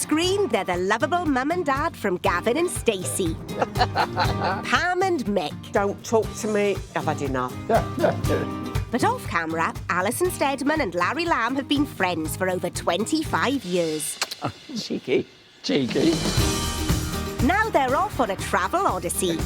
screen, they're the lovable mum and dad from Gavin and Stacey. Pam and Mick. Don't talk to me. I've had enough. But off camera, Alison Steadman and Larry Lamb have been friends for over 25 years. Cheeky. Cheeky. Now they're off on a travel odyssey.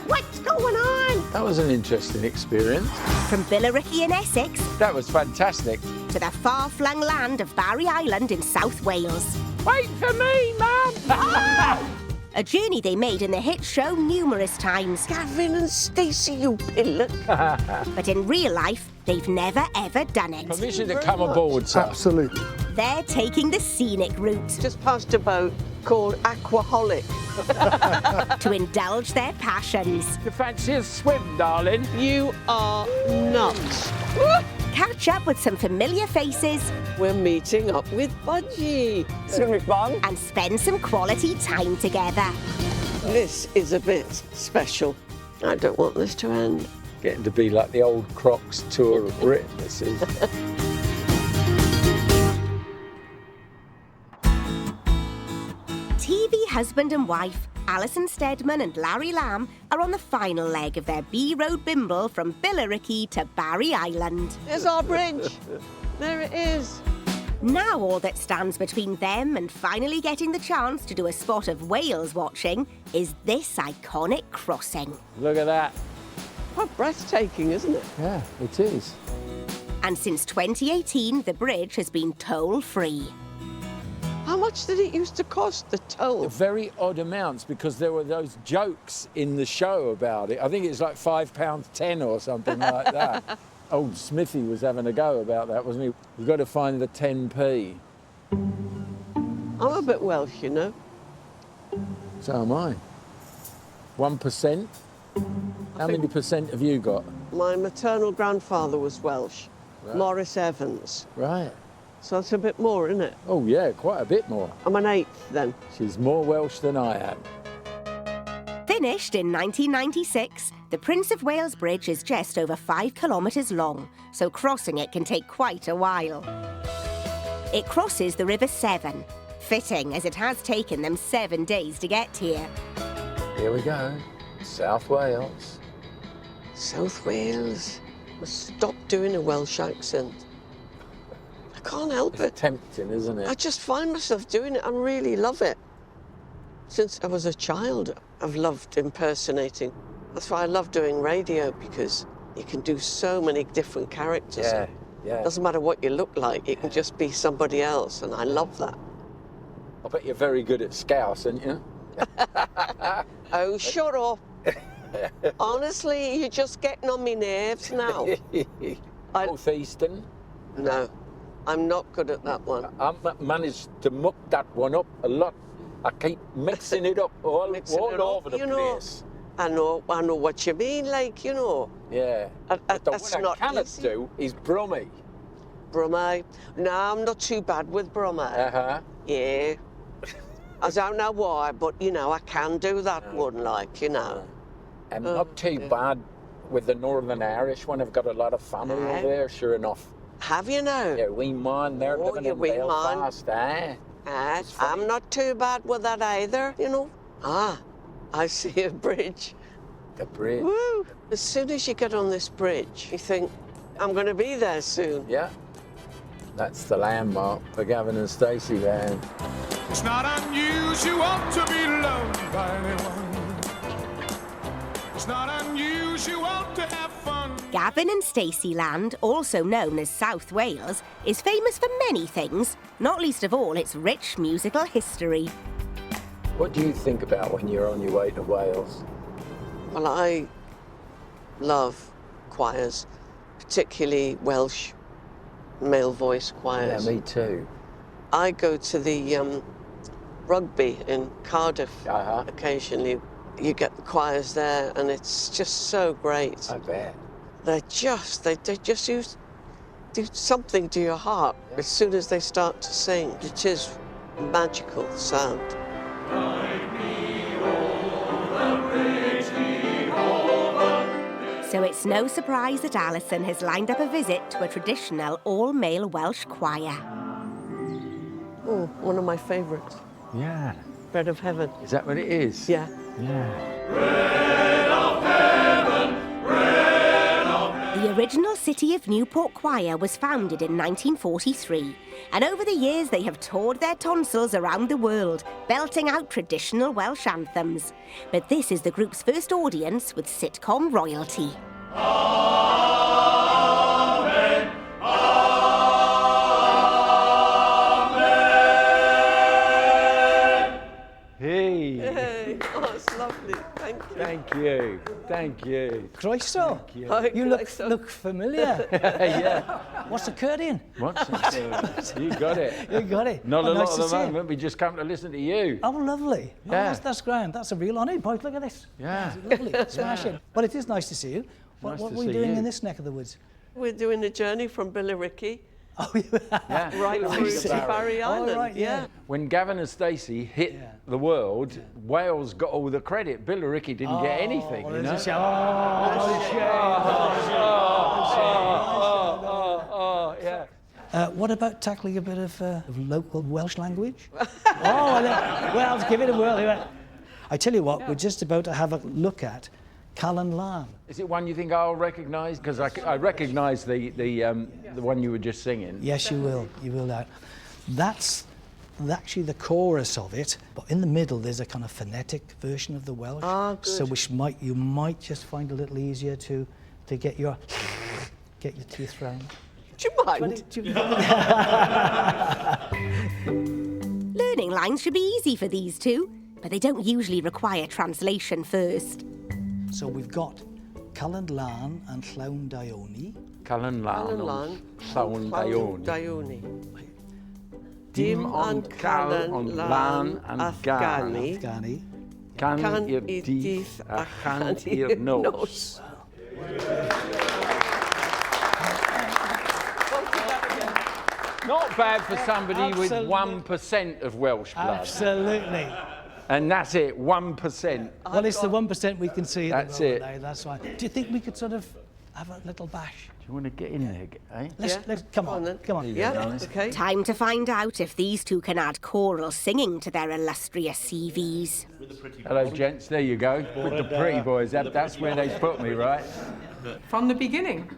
What's going on? That was an interesting experience. From Billericay in Essex That was fantastic. to the far-flung land of Barry Island in South Wales. Wait for me, Mum! A journey they made in the hit show numerous times. Gavin and Stacey, you pillock. But in real life, they've never ever done it. Permission to come aboard, sir. Absolutely. They're taking the scenic route Just passed a boat called Aquaholic. to indulge their passions. You fancy a swim, darling? You are nuts. Catch up with some familiar faces We're meeting up with Budgie. It's going to be fun. and spend some quality time together. This is a bit special. I don't want this to end. Getting to be like the old Crocs tour of Britain, this is. TV husband and wife, Alison Steadman and Larry Lamb, are on the final leg of their B-road bimble from Billericay to Barry Island. There's our bridge. There it is. Now all that stands between them and finally getting the chance to do a spot of whales watching is this iconic crossing. Look at that. Oh, breathtaking, isn't it? Yeah, it is. And since 2018, the bridge has been toll-free. How much did it used to cost, the toll? Very odd amounts because there were those jokes in the show about it. I think it's like £5.10 or something like that. Old Smithy was having a go about that, wasn't he? We've got to find the 10p. I'm a bit Welsh, you know. So am I. 1%? How many percent have you got? My maternal grandfather was Welsh, Right. Morris Evans. Right. So that's a bit more, isn't it? Oh, yeah, quite a bit more. I'm an eighth then. She's more Welsh than I am. Finished in 1996, the Prince of Wales Bridge is just over 5 kilometres long, so crossing it can take quite a while. It crosses the River Severn, fitting as it has taken them 7 days to get here. Here we go. South Wales. South Wales. Must stop doing a Welsh accent. I can't help It's it. tempting, isn't I it? just find myself doing it. I really love it. Since I was a child, I've loved impersonating. That's why I love doing radio, because you can do so many different characters. Yeah, yeah. Doesn't matter what you look like, it can just be somebody else, and I love that. I bet you're very good at Scouse, aren't you? Oh, shut up. Honestly, you're just getting on my nerves now. Northeastern. No, I'm not good at that one. I managed to muck that one up a lot. I keep mixing it up all Mixing it up, over the you know. place. I know what you mean, like, you know. Yeah. But What I cannot easy. do is Brummy. Brummie. No, I'm not too bad with Brummie. Uh-huh. Yeah. I don't know why, but, you know, I can do that one, like, you know. And not too bad with the Northern Irish one. I've got a lot of family Aye. over there, sure enough. Have you now? Yeah, wee man, they're Oh, living yeah, in wee man. Belfast, eh? I'm not too bad with that either, you know. Ah, I see a bridge. The bridge. Woo! As soon as you get on this bridge, you think, I'm going to be there soon. Yeah. That's the landmark for Gavin and Stacey there. It's not unusual to be loved by anyone. It's not unusual to have fun. Gavin and Stacey Land, also known as South Wales, is famous for many things, not least of all its rich musical history. What do you think about when you're on your way to Wales? Well, I love choirs, particularly Welsh male voice Yeah, choirs. me too. I go to the rugby in Cardiff Uh-huh. occasionally. You get the choirs there, and it's just so great. I bet. They just do something to your heart as soon as they start to sing. It is magical sound. So it's no surprise that Alison has lined up a visit to a traditional all-male Welsh choir. Oh, one of my favourites. Yeah. Bread of heaven. Is that what it is? Yeah. The original City of Newport Choir was founded in 1943, and over the years they have toured their tonsils around the world, belting out traditional Welsh anthems. But this is the group's first audience with sitcom royalty. Hey, oh, it's lovely. Thank you. Thank you. Thank you. Croeso. You look familiar. Yeah. What's occurring? What's it? You got it. You got it. Not a nice lot to at the see you. moment. We just come to listen to you. Oh, lovely. Yeah. Oh, that's grand. That's a real honour. Boys, look at this. Yeah. Lovely. Smashing. Well, it is nice to see you. What to are we see doing you. in this neck of the woods? We're doing a journey from Billericay Oh, yeah. Yeah. right through see. to Barry Oh, Island. right, yeah. When Gavin and Stacey hit the world, Wales got all the credit. Billericay didn't get anything, Well, you know? there's a shame. Yeah. What about tackling a bit of local Welsh language? Well, give it a whirl. I tell you what, we're just about to have a look at Callan Lan. Is it one you think I'll recognise? Because I recognise the one you were just singing. Yes, you will. You will. That's actually the chorus of it, but in the middle there's a kind of phonetic version of the Welsh. Ah, good. So you might just find a little easier to get your teeth round. Do you mind? Learning lines should be easy for these two, but they don't usually require translation first. So we've got Callan Lan and Llawn Daioni. Callan Lan, Llawn Daioni. Daioni. Dim ond Callan Lan and Gani. Gani. Can i'r dydd a chan i'r nos. Not bad for somebody with 1% of Welsh blood. Absolutely. And that's it, 1%. Well, it's the 1% we can see at That's the it. moment now, that's fine. Do you think we could sort of have a little bash? Do you want to get in there, eh? Let's come on, then. come on. Yeah, okay. Time to find out if these two can add choral singing to their illustrious CVs. Hello, gents. There you go. With the pretty boys. That's where they put me, right? From the beginning.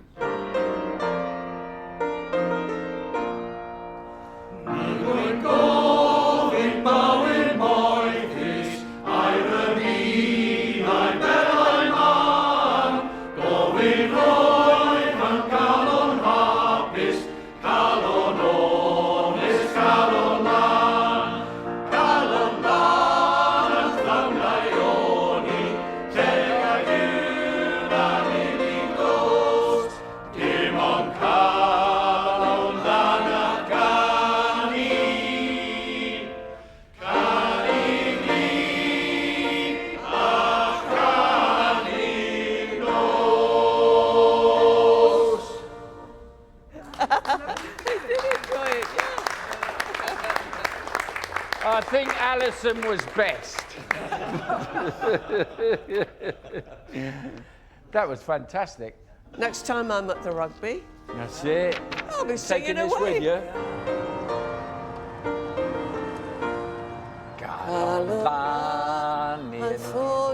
I think Alison was best. That was fantastic. Next time I'm at the rugby, That's it. I'll be singing Taking this away. with you.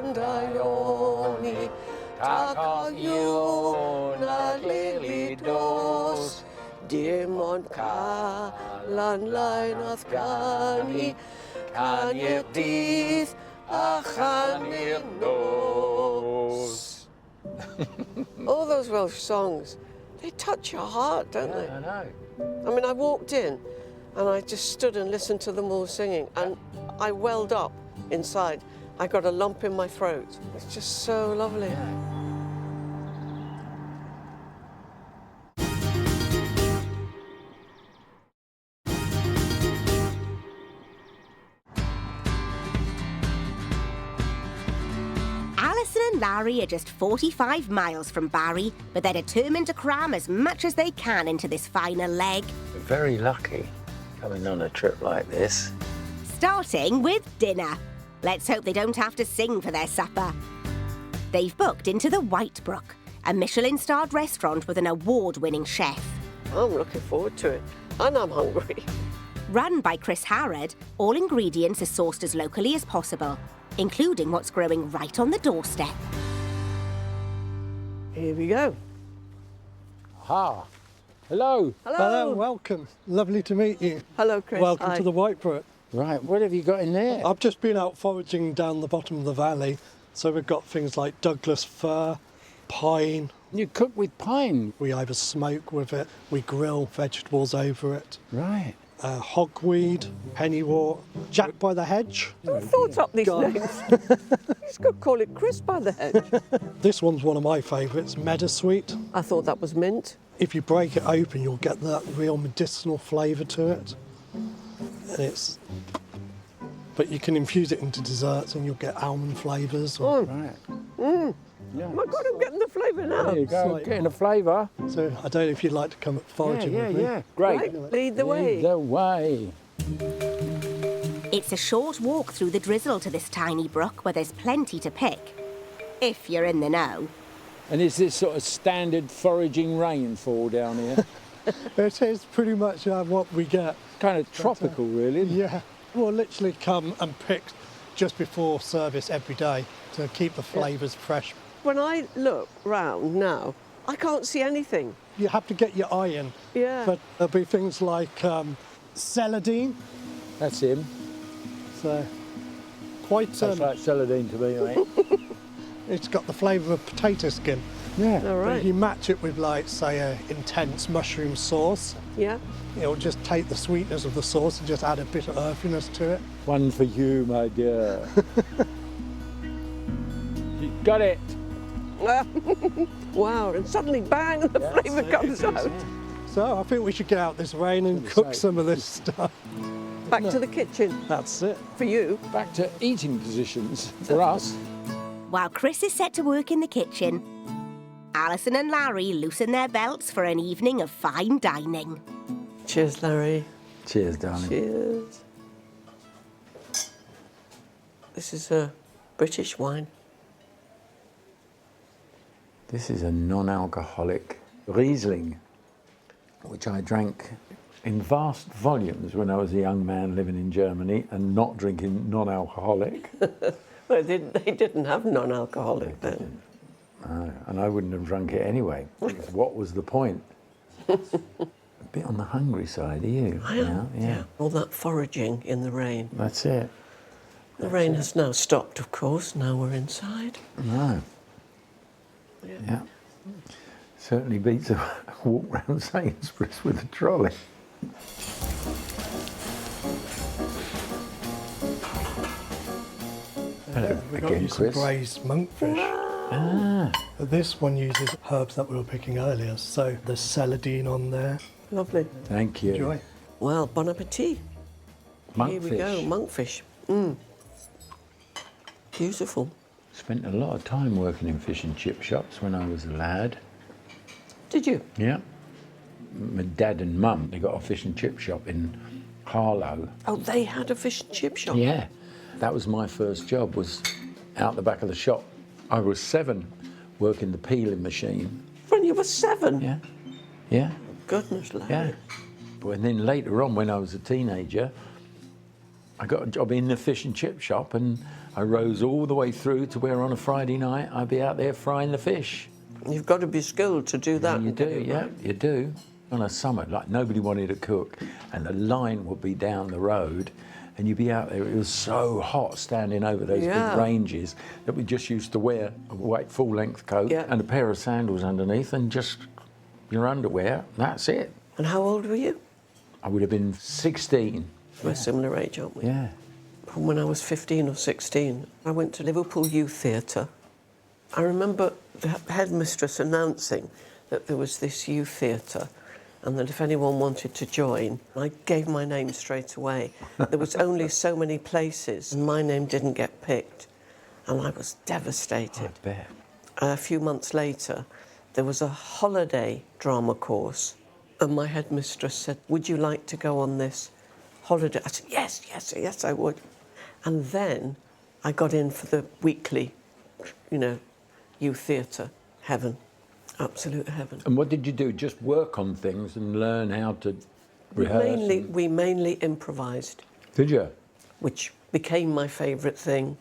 Llawn Daioni, tacodd ywn a lili dos, dim ond Callan Lan ath Gani, can i'r dydd a chan i'r nos. All those Welsh songs, they touch your heart, don't they? I know. I mean, I walked in and I just stood and listened to them all singing, and I welled up inside. I got a lump in my throat. It's just so lovely. Alison and Larry are just 45 miles from Barry, but they're determined to cram as much as they can into this final leg. Very lucky coming on a trip like this. Starting with dinner. Let's hope they don't have to sing for their supper. They've booked into the Whitebrook, a Michelin-Starred restaurant with an award-winning chef. I'm looking forward to it, and I'm hungry. Run by Chris Harrod, all ingredients are sourced as locally as possible, including what's growing right on the doorstep. Here we go. Ha! Hello. Hello, welcome. Lovely to meet you. Hello, Chris. Welcome Hi. to the Whitebrook. Right, what have you got in there? I've just been out foraging down the bottom of the valley, so we've got things like Douglas fir, pine. You cook with pine. We either smoke with it, we grill vegetables over it. Right. Hogweed, pennywort, Jack by the hedge. Who thought up these names? He's got to call it Chris by the hedge. This one's one of my favourites, meadowsweet. I thought that was mint. If you break it open, you'll get that real medicinal flavour to it. And but you can infuse it into desserts and you'll get almond flavours. Right. Yeah. Oh my God, I'm getting the flavour now. There you go, getting a flavour. So I don't know if you'd like to come foraging with me. Yeah, great. Right, lead the way. Lead the way. It's a short walk through the drizzle to this tiny brook where there's plenty to pick, if you're in the know. And is this sort of standard foraging rainfall down here? It is pretty much what we get. Kind of tropical, really. Isn't it? Yeah, we'll literally come and pick just before service every day to keep the flavours fresh. When I look round now, I can't see anything. You have to get your eye in. Yeah. But there'll be things like celandine. That's him. So quite. That's like celandine to me, mate. It's got the flavour of potato skin. Yeah. All But right. if you match it with, like, say, an intense mushroom sauce, Yeah. it'll just take the sweetness of the sauce and just add a bit of earthiness to it. One for you, my dear. You got it. Wow, and suddenly bang, the flavour comes out. So I think we should get out this rain and cook some of this stuff. Back to the kitchen That's it. for you. Back to eating positions for us. While Chris is set to work in the kitchen, Alison and Larry loosen their belts for an evening of fine dining. Cheers, Larry. Cheers, darling. Cheers. This is a British wine. This is a non-alcoholic Riesling, which I drank in vast volumes when I was a young man living in Germany and not drinking non-alcoholic. Well, they didn't have non-alcoholic then. No, and I wouldn't have drunk it anyway. Because what was the point? A bit on the hungry side, are you? I am, now? Yeah. All that foraging in the rain. That's it. The rain has now stopped, of course. Now we're inside. No. Yeah. Certainly beats a walk round Sainsbury's with a trolley. Hello We got again, you some Chris. braised monkfish. Ah, This one uses herbs that we were picking earlier, so there's celandine on there. Lovely. thank you. Enjoy. Well, bon appetit. Monkfish. Here we go, monkfish. Beautiful. Spent a lot of time working in fish and chip shops when I was a lad. Did you? Yeah. My dad and mum, they got a fish and chip shop in Harlow. Oh, they had a fish and chip shop. Yeah. That was my first job, was out the back of the shop. I was 7, working the peeling machine. When you were 7? Yeah. Yeah. Goodness, Larry. Yeah. But then later on, when I was a teenager, I got a job in the fish and chip shop, and I rose all the way through to where on a Friday night I'd be out there frying the fish. You've got to be skilled to do that. And you do, yeah, you do. On a summer, like nobody wanted to cook, and the line would be down the road, and you'd be out there. It was so hot standing over those Yeah. big ranges that we just used to wear a white full-length coat Yeah. and a pair of sandals underneath, and just your underwear. That's it. And how old were you? I would have been 16. We're similar age, aren't we? Yeah. From when I was 15 or 16, I went to Liverpool Youth Theatre. I remember the headmistress announcing that there was this youth theatre and that if anyone wanted to join, I gave my name straight away. There was only so many places and my name didn't get picked, and I was devastated. I bet. A few months later, there was a holiday drama course, and my headmistress said, "Would you like to go on this holiday?" I said, yes, I would. And then I got in for the weekly, youth theatre. Heaven. Absolute heaven. And what did you do? Just work on things and learn how to We mainly improvised. Did you? Which became my favourite thing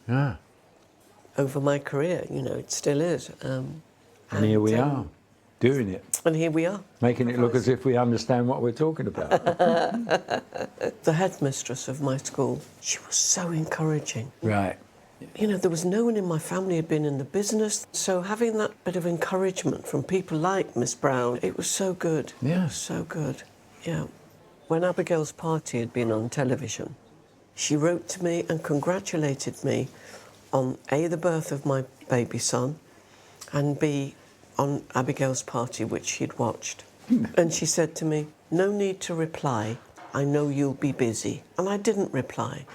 over my career. You know, it still is. And here we are, doing it. And here we are. Making it look as if we understand what we're talking about. The headmistress of my school, she was so encouraging. Right. You know, there was no one in my family who had been in the business, so having that bit of encouragement from people like Miss Brown, it was so good. Yeah. It was so good, yeah. When Abigail's party had been on television, she wrote to me and congratulated me on A, the birth of my baby son, and B, on Abigail's party, which she'd watched. And she said to me, "No need to reply, I know you'll be busy." And I didn't reply.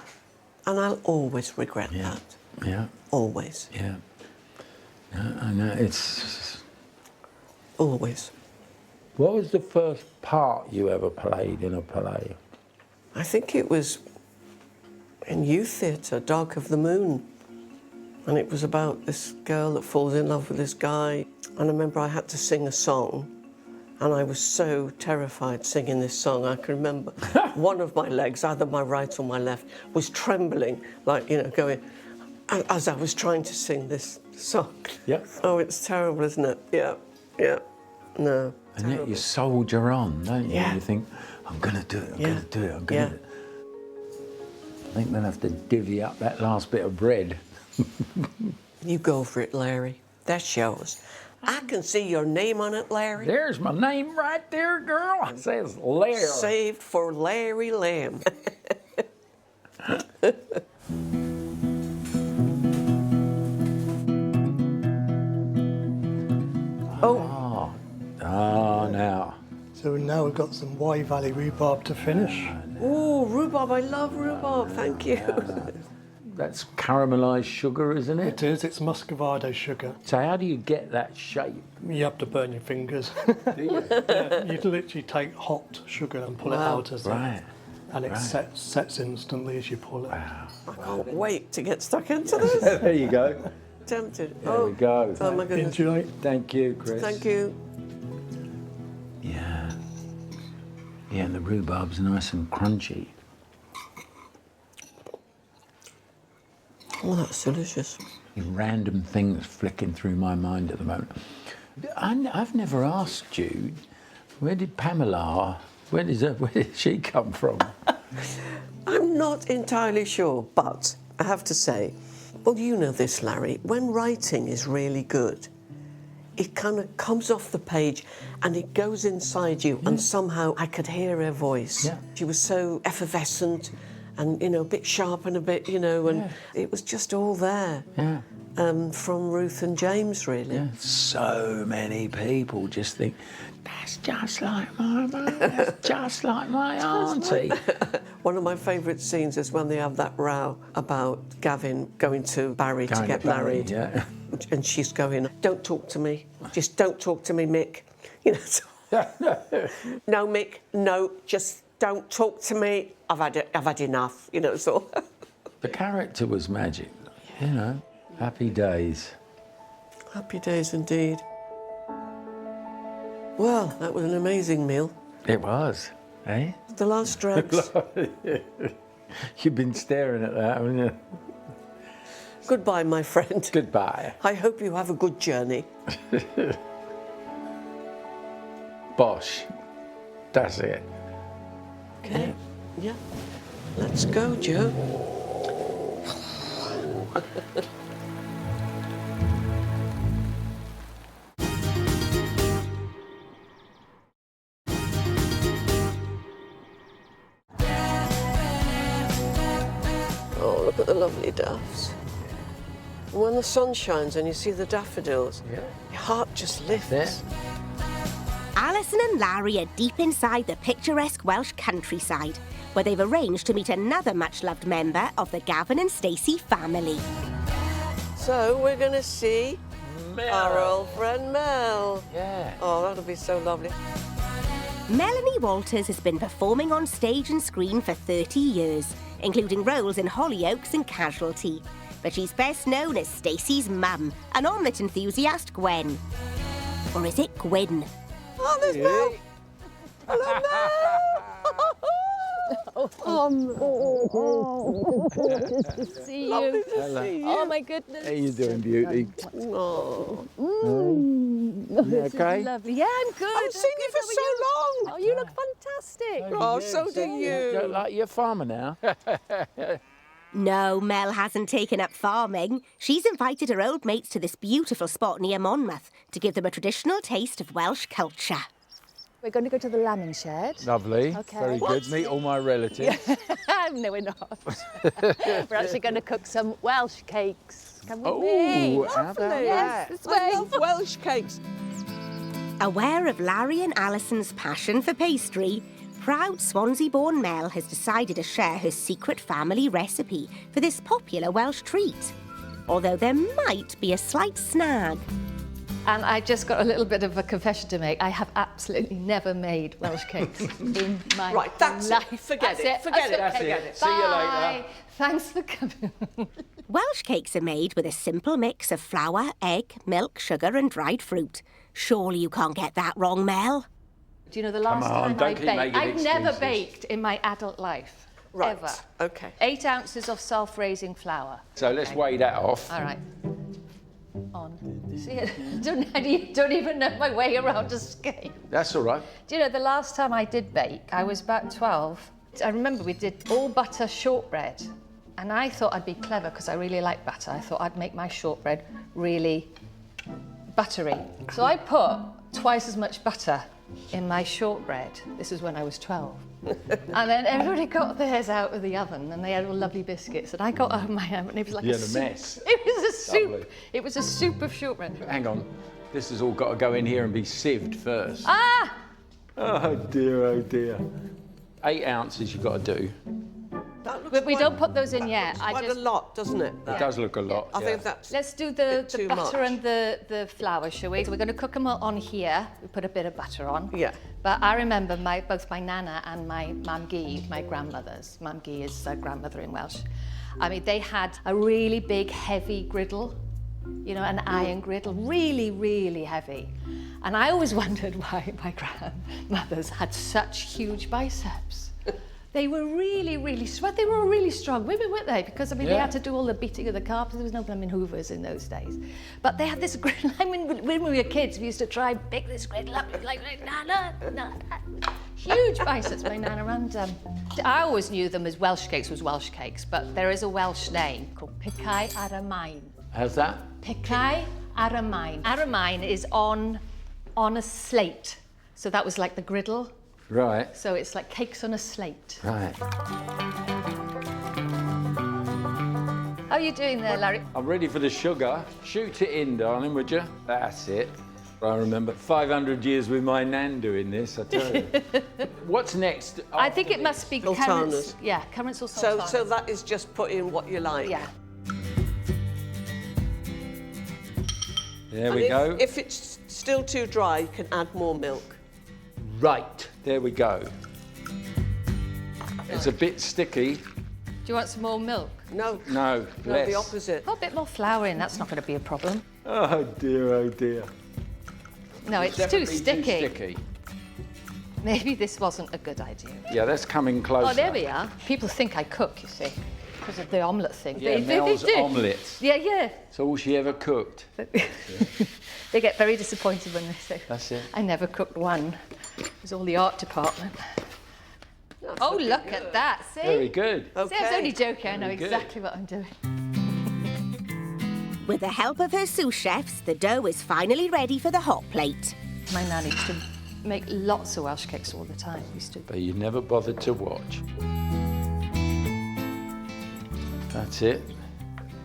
And I'll always regret that. Yeah. Always. Yeah. I know, it's... Always. What was the first part you ever played in a play? I think it was in youth theatre, Dark of the Moon. And it was about this girl that falls in love with this guy. And I remember I had to sing a song. And I was so terrified singing this song. I can remember one of my legs, either my right or my left, was trembling, like, you know, going, as I was trying to sing this song. Yeah. Oh, it's terrible, isn't it? Yeah, yeah. No. And yet you soldier on, don't you? Yeah. You think, I'm going to do it, I'm going to do it, I'm going Yeah. to do it. I think we'll have to divvy up that last bit of bread. You go for it, Larry. That's yours. I can see your name on it, Larry. There's my name right there, girl. It says Larry. Saved for Larry Lamb. Now. So now we've got some Wye Valley rhubarb to finish. Oh, rhubarb. I love rhubarb. Thank you. That's caramelised sugar, isn't it? It is, it's muscovado sugar. So how do you get that shape? You have to burn your fingers. Do you? Yeah, you literally take hot sugar and pull it out as Right. and it sets instantly as you pull it. Wow. I can't wait to get stuck into this. There you go. Tempted. There we go. Oh, my goodness. Enjoy. Thank you, Chris. Thank you. Yeah. Yeah, and the rhubarb's nice and crunchy. Oh, that's delicious. Random things flicking through my mind at the moment. I've never asked you, where did she come from? I'm not entirely sure, but I have to say, well, you know this, Larry, when writing is really good, it kind of comes off the page and it goes inside you, and somehow I could hear her voice. Yeah. She was so effervescent and, you know, a bit sharp and a bit, you know, and it was just all there. Yeah. From Ruth and James, really. Yeah. So many people just think, that's just like my mum, that's just like my auntie. One of my favourite scenes is when they have that row about Gavin going to Barry to get married. Yeah. And she's going, "Don't talk to me. Just don't talk to me, Mick." You know, so, "No, Mick, no, just don't talk to me. I've had enough," you know, so. The character was magic, you know. Happy days. Happy days indeed. Well, that was an amazing meal. It was, eh? The last dregs. You've been staring at that, haven't you? Goodbye, my friend. Goodbye. I hope you have a good journey. Bosh. That's it. Okay. Yeah. Let's go, Joe. Oh, look at the lovely daffs. And when the sun shines and you see the daffodils, your heart just lifts. Alison and Larry are deep inside the picturesque Welsh countryside, where they've arranged to meet another much-loved member of the Gavin and Stacey family. So we're going to see our old friend Mel. Yeah. Oh, that'll be so lovely. Melanie Walters has been performing on stage and screen for 30 years, including roles in Hollyoaks and Casualty. But she's best known as Stacey's mum, an omelette enthusiast, Gwen. Or is it Gwyn? Oh, there's Mel. Hello, Mel. Gorgeous to see you. Oh my goodness. How you doing, beauty? Oh. This okay? is lovely. Yeah, I'm good. I've seen you for so long. Oh, you look fantastic. Oh, so do you. Look like you're a farmer now. No, Mel hasn't taken up farming. She's invited her old mates to this beautiful spot near Monmouth to give them a traditional taste of Welsh culture. We're going to go to the lambing shed. Lovely. Okay. Very good. Meet all my relatives. No, we're not. We're actually going to cook some Welsh cakes. Come with me. Oh, how about Yes, this way. I love Welsh cakes. Aware of Larry and Alison's passion for pastry, proud Swansea-born Mel has decided to share her secret family recipe for this popular Welsh treat. Although there might be a slight snag. And I just got a little bit of a confession to make. I have absolutely never made Welsh cakes in my Right, that's life. it. Forget it. Forget it. That's Okay. it. See you later. Bye. Thanks for coming. Welsh cakes are made with a simple mix of flour, egg, milk, sugar and dried fruit. Surely you can't get that wrong, Mel. Do you know the last on, time don't I keep baked? making I've never excuses. baked in my adult life. Right. Ever. Okay. 8 ounces of self-raising flour. So let's weigh that off. All right. On. See, I don't even know my way around a scale. That's all right. Do you know, the last time I did bake, I was about 12. I remember we did all butter shortbread. And I thought I'd be clever because I really like butter. I thought I'd make my shortbread really buttery. So I put twice as much butter in my shortbread. This is when I was 12. And then everybody got theirs out of the oven and they had all lovely biscuits. And I got out of my oven and it was like You a had a soup. mess. It was a soup. Lovely. It was a soup of shortbread. Hang on. This has all got to go in here and be sieved first. Ah! Oh dear, oh dear. 8 ounces you've got to do. That looks But we quite- don't put those in yet. That's I quite just... a lot, doesn't it? It does look a lot. I yeah. think that's. Let's do bit the too butter much. and the flour, shall we? So we're going to cook them on here. We put a bit of butter on. Yeah. But I remember both my nana and my Mam Gi, my grandmothers. Mam Gi is a grandmother in Welsh. I mean, they had a really big, heavy griddle, you know, an iron griddle, really, really heavy. And I always wondered why my grandmothers had such huge biceps. They were really, really strong. They were really strong women, weren't they? Because, I mean, they Yeah. had to do all the beating of the carpets. There was no blooming hoovers in those days. But they had this griddle. I mean, when we were kids, we used to try and pick this griddle up. Like, Nana. Huge biceps, my Nana. And I always knew them as Welsh cakes was Welsh cakes, but there is a Welsh name called Picai ar y Maen. How's that? Picai ar y Maen. Ar y Maen is on a slate. So that was like the griddle. Right. So it's like cakes on a slate. Right. How are you doing there, Larry? I'm ready for the sugar. Shoot it in, darling, would you? That's it. I remember 500 years with my nan doing this, I tell you. What's next? I think it must be Sultanas. currants. Yeah, currants or sultanas. So that is just put in what you like. Yeah. There And we go. If it's still too dry, you can add more milk. Right, there we go. It's a bit sticky. Do you want some more milk? No. No, No, less. the opposite. Put a bit more flour in. That's not going to be a problem. Oh dear, oh dear. No, it's too Definitely sticky. Too sticky. Maybe this wasn't a good idea. Yeah, that's coming closer. Oh, there we are. People think I cook, you see, because of the omelette thing. Yeah, Mel's do. omelettes. Yeah, yeah. It's all she ever cooked. They get very disappointed when they say, That's it. I never cooked one. It was all the art department. Oh, look at that, see? Very good. See, I was Okay. only joking. I know Very good. exactly what I'm doing. With the help of her sous chefs, the dough is finally ready for the hot plate. My nan used to make lots of Welsh cakes all the time. Used to. But you never bothered to watch. That's it.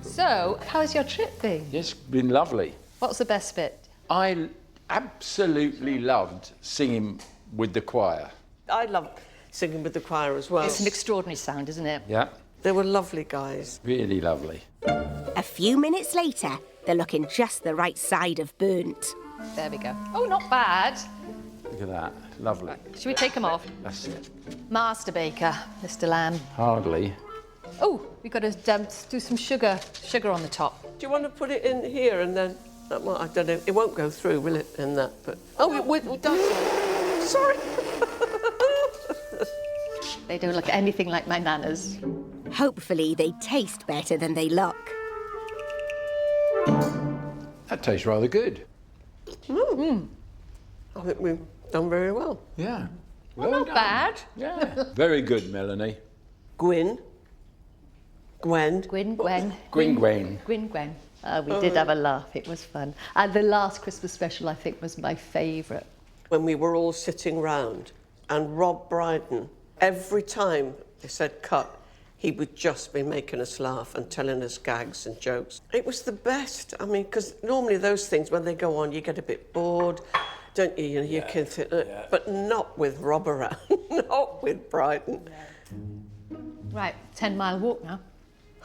So, how's your trip been? It's been lovely. What's the best bit? I absolutely loved singing with the choir. I love singing with the choir as well. It's an extraordinary sound, isn't it? Yeah, They were lovely guys. really lovely. A few minutes later, they're looking just the right side of burnt. There we go. Oh, not bad. Look at that. Lovely. Should we take them off? That's it. Master baker, Mr. Lamb. Hardly. Oh, we've got to do some sugar on the top. Do you want to put it in here and then... That might, I don't know. It won't go through, will it, in that? But oh, it does. Sorry. They don't look anything like my nana's. Hopefully they taste better than they look. That tastes rather good. I think we've done very well. Yeah. Well, not bad. Yeah. Very good, Melanie. Gwen. Gwen. We did have a laugh. It was fun. And the last Christmas special, I think, was my favourite. When we were all sitting round, and Rob Brydon, every time they said cut, he would just be making us laugh and telling us gags and jokes. It was the best. I mean, because normally those things, when they go on, you get a bit bored, don't you? You know, you can think, but not with Rob around, not with Brydon. Right, 10-mile walk now.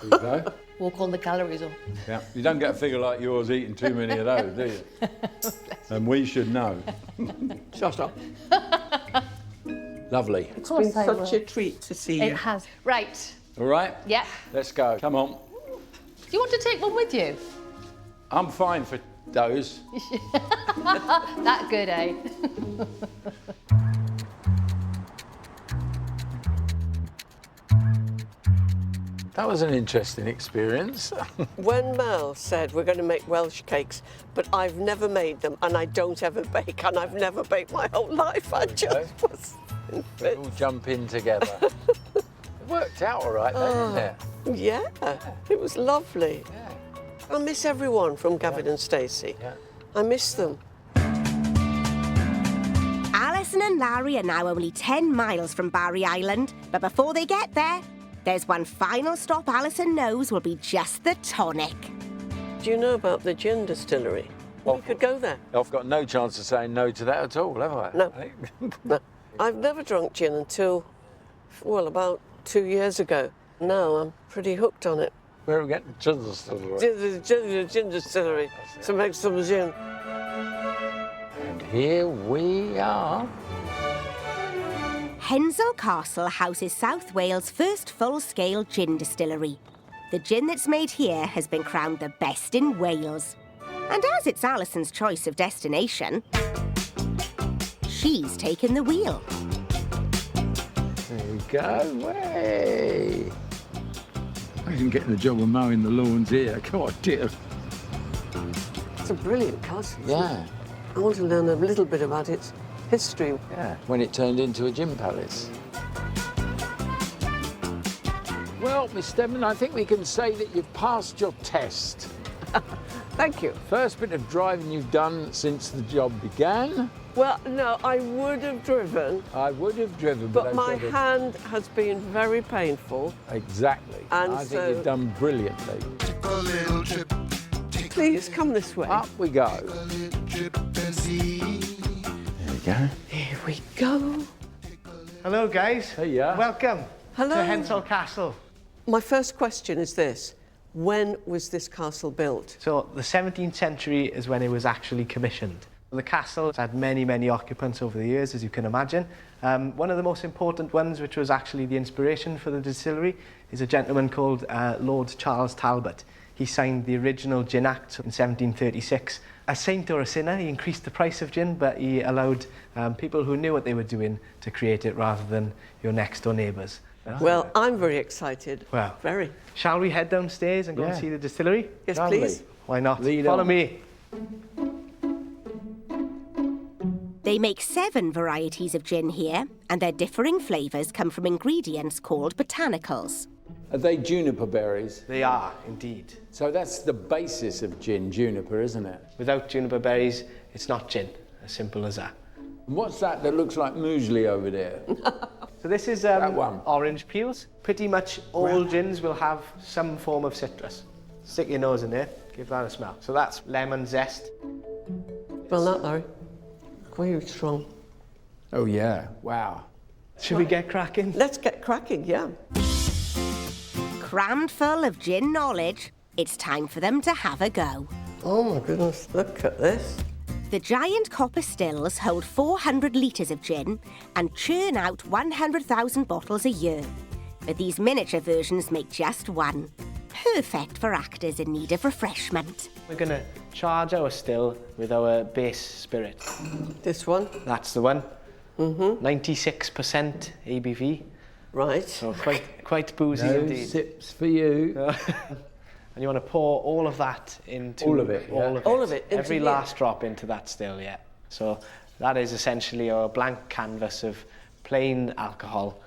There you go. Walk on the calories off. Yeah. You don't get a figure like yours eating too many of those, do you? And we should know. Shut up. Lovely. It's been such a treat to see you. It has. Right. All right? Yeah. Let's go. Come on. Do you want to take one with you? I'm fine for those. That good, eh? That was an interesting experience. When Mel said we're going to make Welsh cakes, but I've never made them and I don't ever bake and I've never baked my whole life, I just was in We fits. all jump in together. It worked out all right, didn't it? Yeah, it was lovely. I miss everyone from Gavin and Stacey. Yeah. I miss them. Alison and Larry are now only 10 miles from Barry Island, but before they get there, there's one final stop Alison knows will be just the tonic. Do you know about the gin distillery? We could go there. I've got no chance of saying no to that at all, have I? No. No. I've never drunk gin until, well, about 2 years ago. Now I'm pretty hooked on it. Where are we getting gin distillery? Gin distillery to make some gin. And here we are. Hensol Castle houses South Wales' first full-scale gin distillery. The gin that's made here has been crowned the best in Wales. And as it's Alison's choice of destination, she's taken the wheel. There we go. Way. I isn't getting the job of mowing the lawns here. God dear. It's a brilliant castle. Isn't Yeah. it? I want to learn a little bit about its history. Yeah. When it turned into a gin palace. Well, Miss Steadman, I think we can say that you've passed your test. Thank you. First bit of driving you've done since the job began. Well, no, I would have driven, I would have driven, but my I sort of- hand has been very painful. Exactly. And I think so- you've done brilliantly. A little trip, Please come this way. Up we go. a little trip and see. There we go. Here we go. Hello, guys. Hey, yeah. Welcome Hello. to Hensol Castle. My first question is this. When was this castle built? So, the 17th century is when it was actually commissioned. The castle has had many, many occupants over the years, as you can imagine. One of the most important ones, which was actually the inspiration for the distillery, is a gentleman called Lord Charles Talbot. He signed the original Gin Act in 1736. A saint or a sinner, he increased the price of gin, but he allowed people who knew what they were doing to create it rather than your next-door neighbours. Well, I'm very excited. Well, Very. shall we head downstairs and go and Yeah. see the distillery? Yes, Lovely. please. Why not? Lead Follow on. me. They make 7 varieties of gin here, and their differing flavours come from ingredients called botanicals. Are they juniper berries? They are, indeed. So that's the basis of gin, juniper, isn't it? Without juniper berries, it's not gin. As simple as that. And what's that looks like muesli over there? So this is That one. orange peels. Pretty much all gins will have some form of citrus. Stick your nose in there, give that a smell. So that's lemon zest. Smell that, Larry. Quite strong. Oh, yeah. Wow. Should we get cracking? Let's get cracking, yeah. Crammed full of gin knowledge, it's time for them to have a go. Oh my goodness, look at this. The giant copper stills hold 400 litres of gin and churn out 100,000 bottles a year. But these miniature versions make just one. Perfect for actors in need of refreshment. We're going to charge our still with our base spirit. This one. That's the one. 96% ABV. Right. So quite boozy No indeed. sips for you. And you want to pour all of that into... All of it, yeah. All of it into Every here? last drop into that still, yeah. So that is essentially our blank canvas of plain alcohol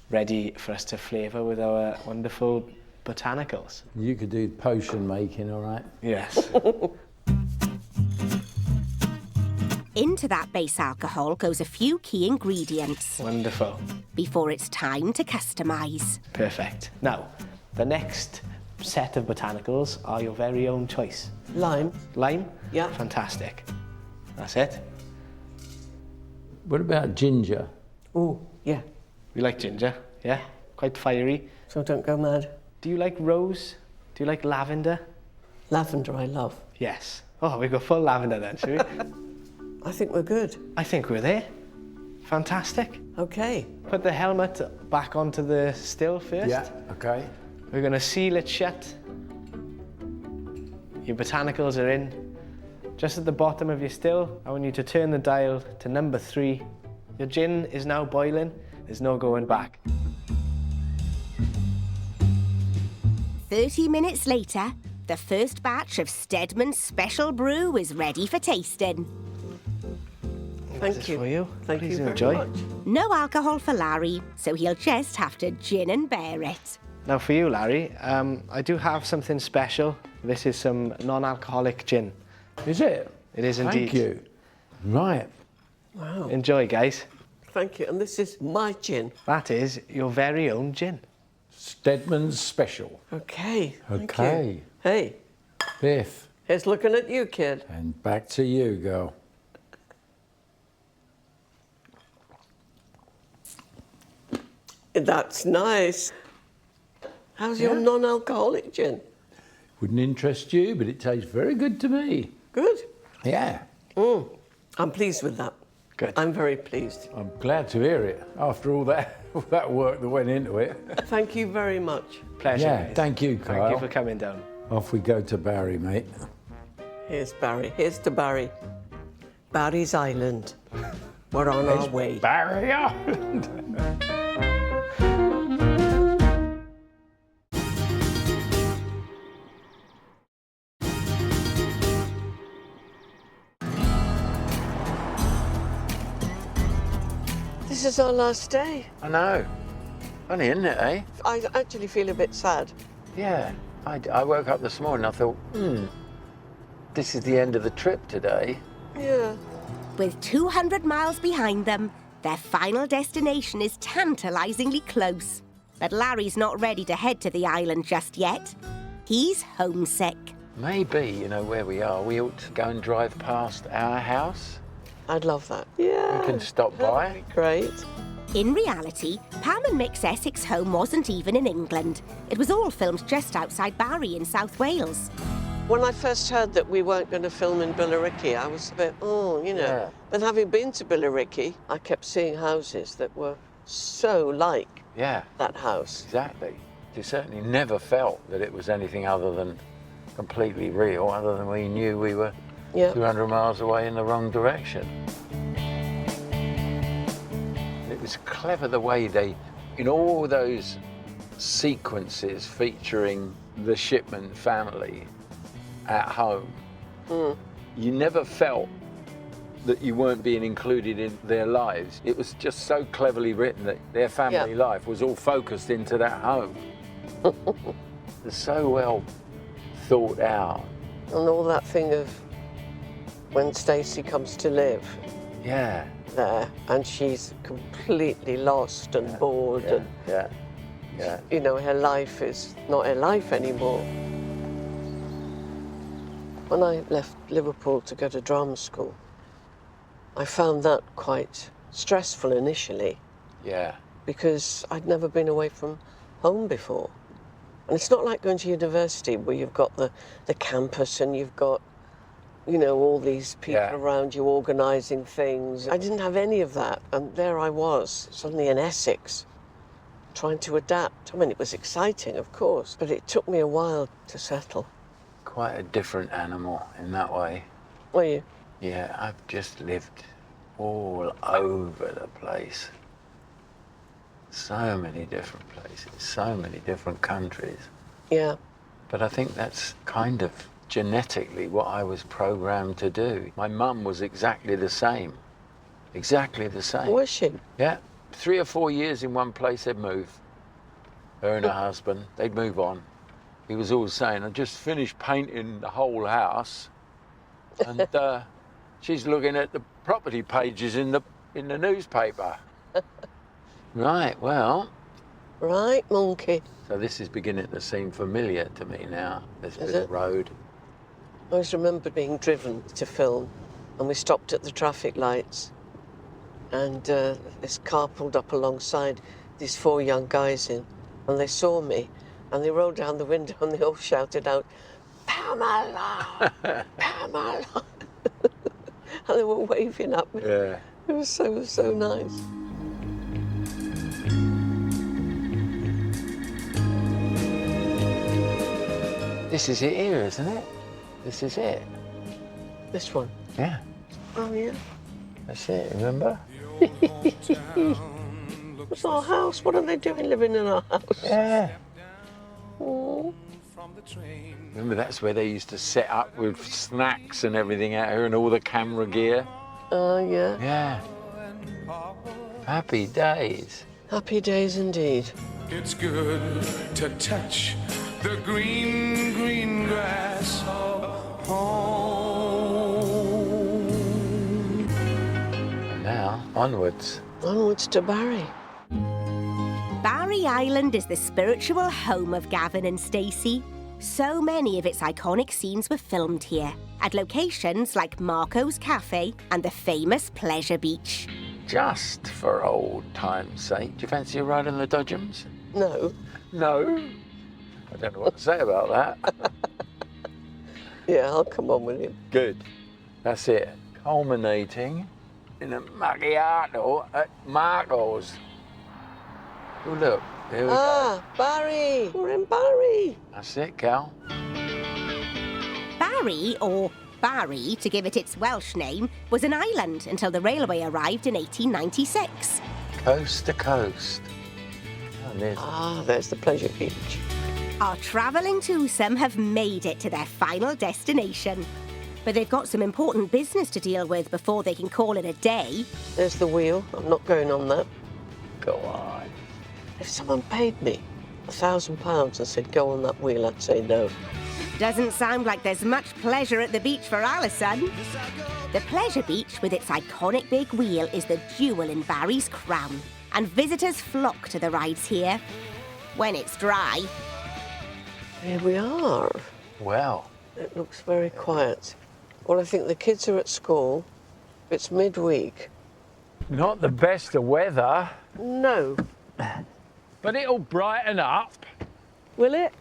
ready for us to flavour with our wonderful botanicals. You could do potion making, all right? Yes. Into that base alcohol goes a few key ingredients Wonderful. before it's time to customise. Perfect. Now, the next set of botanicals are your very own choice. Lime. Lime? Yeah. Fantastic. That's it. What about ginger? Oh, yeah. We like ginger, yeah? Quite fiery. So don't go mad. Do you like rose? Do you like lavender? Lavender I love. Yes. Oh, we go full lavender then, shall we? I think we're good. I think we're there. Fantastic. Okay. Put the helmet back onto the still first. Yeah, okay. We're going to seal it shut. Your botanicals are in. Just at the bottom of your still, I want you to turn the dial to number 3. Your gin is now boiling. There's no going back. 30 minutes later, the first batch of Steadman's special brew is ready for tasting. Thank This is you. for you. Thank Please you enjoy. very much. No alcohol for Larry, so he'll just have to gin and bear it. Now for you, Larry, I do have something special. This is some non-alcoholic gin. Is it? It is indeed. Thank you. Right. Wow. Enjoy, guys. Thank you. And this is my gin. That is your very own gin. Steadman's special. Okay. Thank Okay. you. Hey, Biff. here's looking at you, kid. And back to you, girl. That's nice. How's your non-alcoholic gin? Wouldn't interest you, but it tastes very good to me. Good. Yeah. I'm pleased with that. Good. I'm very pleased. I'm glad to hear it after all that work that went into it. Thank you very much. Pleasure. Yeah, guys. thank you, Kyle. Thank you for coming down. Off we go to Barry, mate. Here's Barry. Here's to Barry. Barry's Island. We're on our way. Barry Island. This is our last day. I know. Funny, isn't it, eh? I actually feel a bit sad. Yeah. I woke up this morning, I thought, this is the end of the trip today. Yeah. With 200 miles behind them, their final destination is tantalisingly close. But Larry's not ready to head to the island just yet. He's homesick. Maybe, you know, where we are, we ought to go and drive past our house. I'd love that. Yeah. We can stop by. That'd be great. In reality, Pam and Mick's Essex home wasn't even in England. It was all filmed just outside Barry in South Wales. When I first heard that we weren't going to film in Billericay, I was a bit, you know. Yeah. But having been to Billericay, I kept seeing houses that were so like Yeah, that house. exactly. You certainly never felt that it was anything other than completely real, other than we knew we were Yeah. 200 miles away in the wrong direction. It was clever the way they, in all those sequences featuring the Shipman family at home, you never felt that you weren't being included in their lives. It was just so cleverly written that their family life was all focused into that home. It's so well thought out. And all that thing of when Stacey comes to live Yeah. there and she's completely lost and bored and, Yeah. you know, her life is not her life anymore. When I left Liverpool to go to drama school, I found that quite stressful initially Yeah. because I'd never been away from home before. And it's not like going to university where you've got the campus and you've got, you know, all these people around you organising things. I didn't have any of that. And there I was, suddenly in Essex, trying to adapt. I mean, it was exciting, of course, but it took me a while to settle. Quite a different animal in that way. Were you? Yeah, I've just lived all over the place. So many different places, so many different countries. Yeah. But I think that's kind of genetically what I was programmed to do. My mum was exactly the same. Exactly the same. Was she? Yeah. 3 or 4 years in one place, they'd move. Her and her husband, they'd move on. He was always saying, I just finished painting the whole house. And she's looking at the property pages in the newspaper. Right, well. Right, monkey. So this is beginning to seem familiar to me now, this bit of road. I always remember being driven to film, and we stopped at the traffic lights, and this car pulled up alongside these 4 young guys in, and they saw me, and they rolled down the window and they all shouted out, Pamela! Pamela! And they were waving at me. Yeah. It was so nice. This is it here, isn't it? This is it. This one? Yeah. Oh, yeah. That's it, remember? It's our house. What are they doing living in our house? Yeah. Oh. Remember, that's where they used to set up with snacks and everything out here and all the camera gear? Oh, yeah. Yeah. Happy days. Happy days indeed. It's good to touch the green, green grass of home. And now, onwards. Onwards to Barry. Barry Island is the spiritual home of Gavin and Stacey. So many of its iconic scenes were filmed here, at locations like Marco's Café and the famous Pleasure Beach. Just for old time's sake, do you fancy a ride on the Dodgems? No. No? I don't know what to say about that. Yeah, I'll come on with you. Good. That's it. Culminating in a macchiato at Marco's. Oh, look. Here we go. Barry! We're in Barry! That's it, Cal. Barry, or Barry to give it its Welsh name, was an island until the railway arrived in 1896. Coast to coast. There's the Pleasure Beach. Our travelling twosome have made it to their final destination. But they've got some important business to deal with before they can call it a day. There's the wheel. I'm not going on that. Go on. If someone paid me £1,000 and said go on that wheel, I'd say no. Doesn't sound like there's much pleasure at the beach for Alison. The Pleasure Beach, with its iconic big wheel, is the jewel in Barry's crown. And visitors flock to the rides here. When it's dry. Here we are. Well. It looks very quiet. Well, I think the kids are at school. It's midweek. Not the best of weather. No. But it'll brighten up. Will it?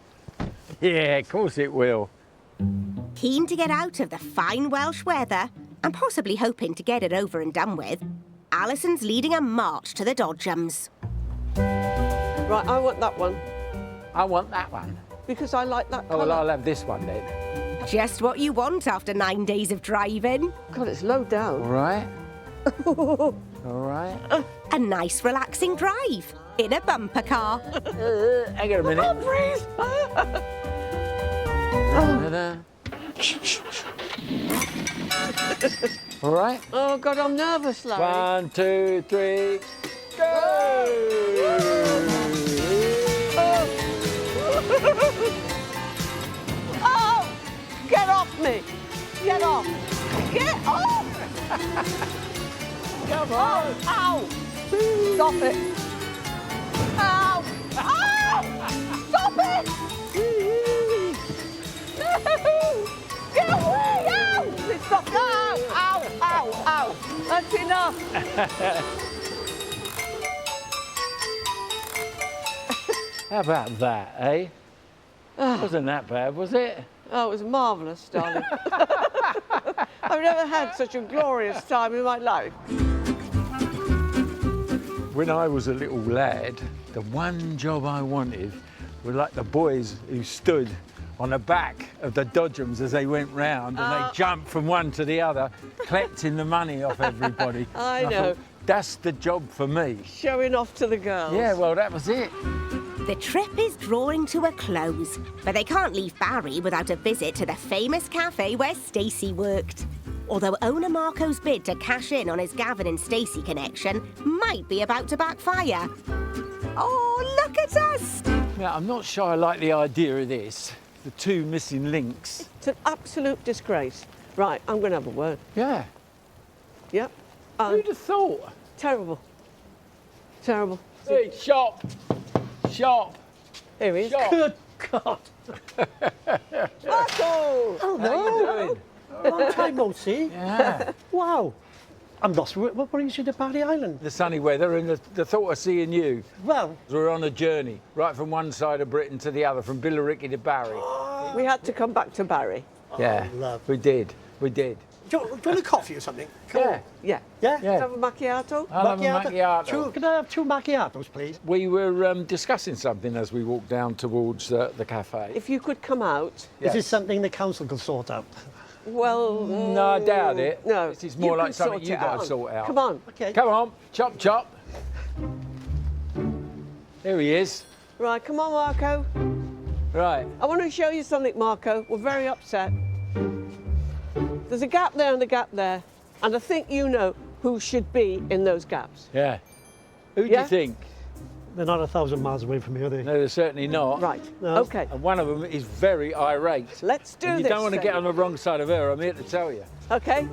Yeah, of course it will. Keen to get out of the fine Welsh weather and possibly hoping to get it over and done with, Alison's leading a march to the Dodgems. Right, I want that one. I want that one. Because I like that colour. Oh, well, I'll have this one then. Just what you want after 9 days of driving. God, it's low down. All right. All right. A nice, relaxing drive in a bumper car. Hang on a minute. Oh, breathe. All right. Oh, God, I'm nervous, Larry. 1, 2, 3, go! Oh! Get off me! Get off! Get off! Come on! Oh, ow! Stop it! Ow! Ow! Stop it! No! Get away! Ow! Stop! Ow! Ow! Ow! Ow! That's enough! How about that, eh? Wasn't that bad, was it? Oh, it was marvellous, darling. I've never had such a glorious time in my life. When I was a little lad, the one job I wanted was like the boys who stood on the back of the dodgems as they went round, and they jumped from one to the other, collecting the money off everybody. I And know. thought, that's the job for me. Showing off to the girls. Yeah, well, that was it. The trip is drawing to a close, but they can't leave Barry without a visit to the famous cafe where Stacey worked. Although owner Marco's bid to cash in on his Gavin and Stacey connection might be about to backfire. Oh, look at us! Now, I'm not sure I like the idea of this. The two missing links. It's an absolute disgrace. Right, I'm going to have a word. Yeah. Yep. Who'd have thought? Terrible. Terrible. Hey, shop! Shop! Here he is. Shop! Good God. Marco! Oh, How you doing? Long time no see. Yeah. Wow. I'm lost. What brings you to Barry Island? The sunny weather and the thought of seeing you. Well, We're on a journey, right from one side of Britain to the other, from Billericay to Barry. We had to come back to Barry. Yeah, love. we did. We did. do you want a coffee or something? Yeah. Yeah. Yeah? Yeah. Have a macchiato? I'll have a macchiato. Can I have 2 macchiatos, please? We were discussing something as we walked down towards the cafe. If you could come out. Yes. Is this something the council can sort out? Well, No, I doubt it. No. This is more you like can something sort you it got to out. sort out. Come on. Okay. Come on, chop chop. Here he is. Right, come on, Marco. Right. I want to show you something, Marco. We're very upset. There's a gap there and a gap there, and I think you know who should be in those gaps. Yeah. Who do Yeah? you think? They're not 1,000 miles away from here, are they? No, they're certainly not. Right. No. Okay. And one of them is very irate. Let's do And you this. don't want to then. get on the wrong side of her, I'm here to tell you. Okay.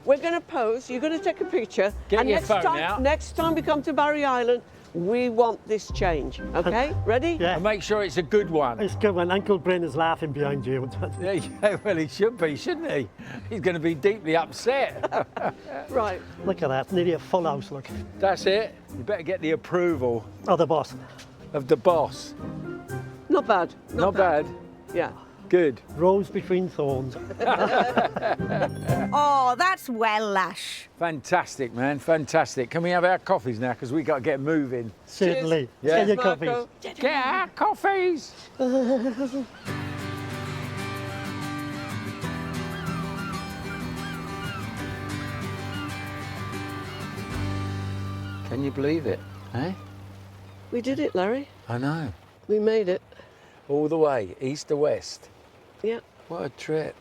We're going to pose. You're going to take a picture. Get and your next phone time, out. Next time we come to Barry Island, we want this change. Okay? Ready? Yeah. And make sure it's a good one. It's good when Uncle Bryn is laughing behind you. Yeah, well, he should be, shouldn't he? He's going to be deeply upset. Right. Look at that, nearly a full house, look. That's it. You better get the approval Oh, the boss. of the boss. Not bad. Not bad. Yeah. Good. Rose between thorns. Oh, that's well lush. Fantastic, man. Fantastic. Can we have our coffees now? Because we got to get moving. Certainly. Yeah. Get your Marco. coffees. Get our coffees. Can you believe it? Eh? We did it, Larry. I know. We made it. All the way, east to west. Yeah. What a trip.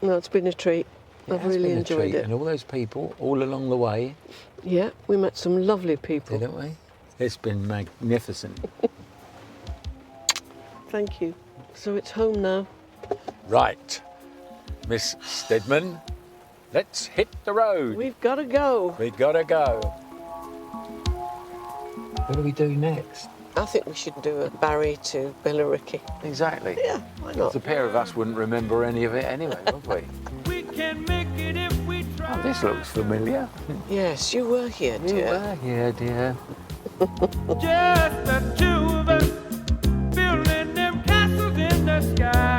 No, it's been a treat. It I've has really been a enjoyed treat. it. And all those people all along the way, Yeah, we met some lovely people. didn't we? It's been magnificent. Thank you. So it's home now. Right, Miss Steadman, let's hit the road. We've got to go. We gotta go. What do we do next? I think we should do a Barry to Billericay. Exactly. Yeah, why not? The pair of us wouldn't remember any of it anyway, would we? We can make it if we try. Oh, this looks familiar. Yes, you were here, You dear. were here, dear. Just the two of us building them castles in the sky.